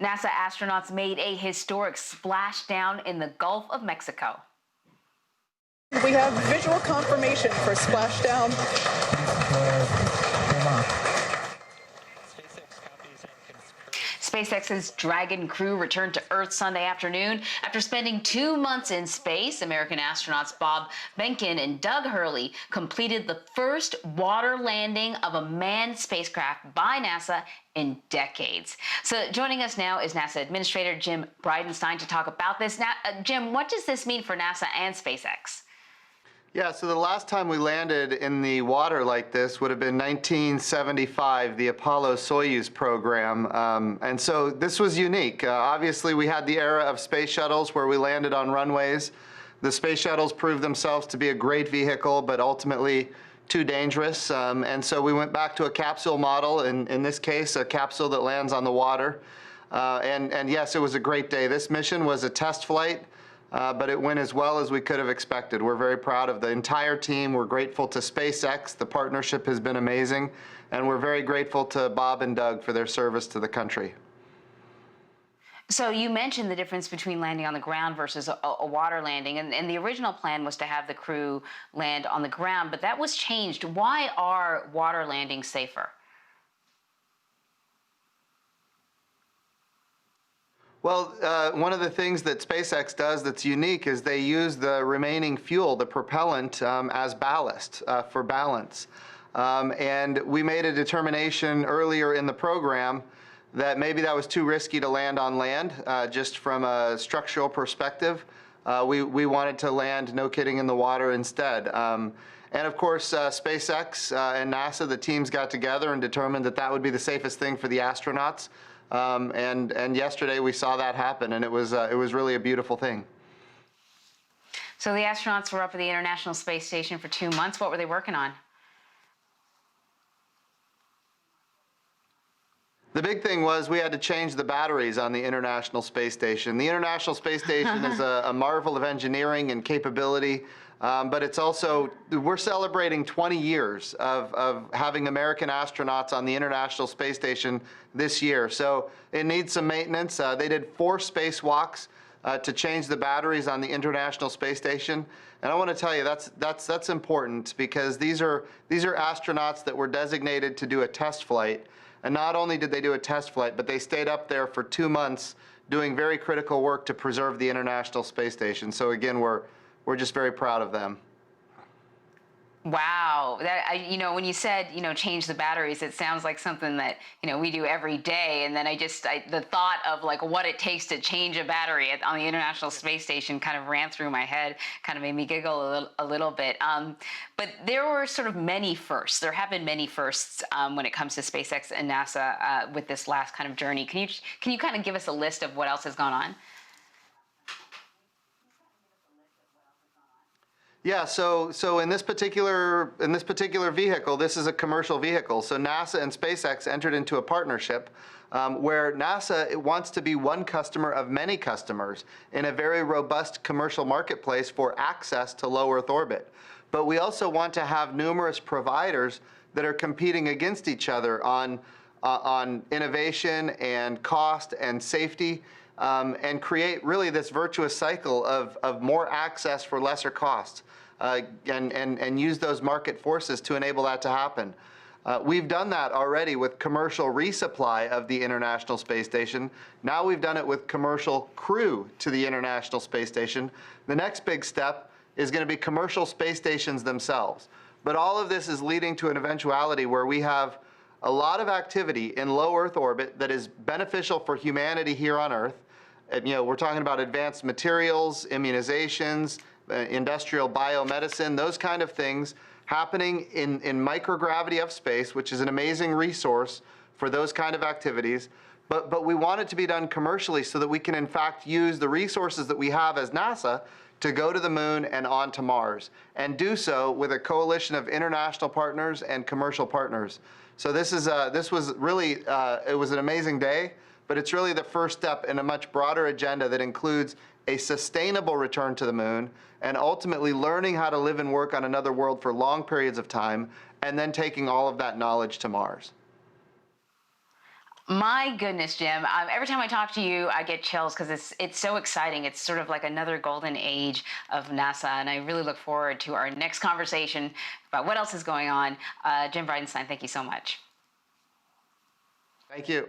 NASA astronauts made a historic splashdown in the Gulf of Mexico. We have visual confirmation for splashdown. SpaceX's Dragon crew returned to Earth Sunday afternoon after spending 2 months in space. American astronauts Bob Behnken and Doug Hurley completed the first water landing of a manned spacecraft by NASA in decades. So joining us now is NASA Administrator Jim Bridenstine to talk about this. Now, Jim, what does this mean for NASA and SpaceX? Yeah, so the last time we landed in the water like this would have been 1975, the Apollo-Soyuz program. And so this was unique. Obviously, we had the era of space shuttles where we landed on runways. The space shuttles proved themselves to be a great vehicle, but ultimately too dangerous. And so we went back to a capsule model, in this case, a capsule that lands on the water. And yes, it was a great day. This mission was a test flight. But it went as well as we could have expected. We're very proud of the entire team. We're grateful to SpaceX. The partnership has been amazing. And we're very grateful to Bob and Doug for their service to the country. So you mentioned the difference between landing on the ground versus a water landing. And the original plan was to have the crew land on the ground, but that was changed. Why are water landings safer? Well, one of the things that SpaceX does that's unique is they use the remaining fuel, the propellant, as ballast for balance. And we made a determination earlier in the program that maybe that was too risky to land on land, just from a structural perspective. We wanted to land, no kidding, in the water instead. And of course, SpaceX and NASA, the teams got together and determined that that would be the safest thing for the astronauts. And yesterday we saw that happen, and it was really a beautiful thing. So the astronauts were up at the International Space Station for 2 months. What were they working on? The big thing was we had to change the batteries on the International Space Station. The International Space Station is a marvel of engineering and capability. But it's also, we're celebrating 20 years of having American astronauts on the International Space Station this year. So it needs some maintenance. They did 4 spacewalks to change the batteries on the International Space Station. And I want to tell you, that's important, because these are astronauts that were designated to do a test flight. And not only did they do a test flight, but they stayed up there for 2 months doing very critical work to preserve the International Space Station. So again, we're just very proud of them. Wow. When you said, change the batteries, it sounds like something that, we do every day. And then the thought of like what it takes to change a battery on the International Space Station kind of ran through my head, kind of made me giggle a little bit. But there were sort of many firsts. There have been many firsts when it comes to SpaceX and NASA with this last kind of journey. Can you kind of give us a list of what else has gone on? Yeah, so in this particular vehicle, this is a commercial vehicle. So NASA and SpaceX entered into a partnership where NASA wants to be one customer of many customers in a very robust commercial marketplace for access to low Earth orbit. But we also want to have numerous providers that are competing against each other on innovation and cost and safety. And create really this virtuous cycle of more access for lesser costs, and use those market forces to enable that to happen. We've done that already with commercial resupply of the International Space Station. Now we've done it with commercial crew to the International Space Station. The next big step is going to be commercial space stations themselves. But all of this is leading to an eventuality where we have a lot of activity in low Earth orbit that is beneficial for humanity here on Earth. We're talking about advanced materials, immunizations, industrial biomedicine, those kind of things happening in microgravity of space, which is an amazing resource for those kind of activities. But we want it to be done commercially so that we can in fact use the resources that we have as NASA to go to the moon and on to Mars, and do so with a coalition of international partners and commercial partners. So this was really, it was an amazing day. But it's really the first step in a much broader agenda that includes a sustainable return to the moon, and ultimately learning how to live and work on another world for long periods of time, and then taking all of that knowledge to Mars. My goodness, Jim. Every time I talk to you, I get chills because it's so exciting. It's sort of like another golden age of NASA, and I really look forward to our next conversation about what else is going on. Jim Bridenstine, thank you so much. Thank you.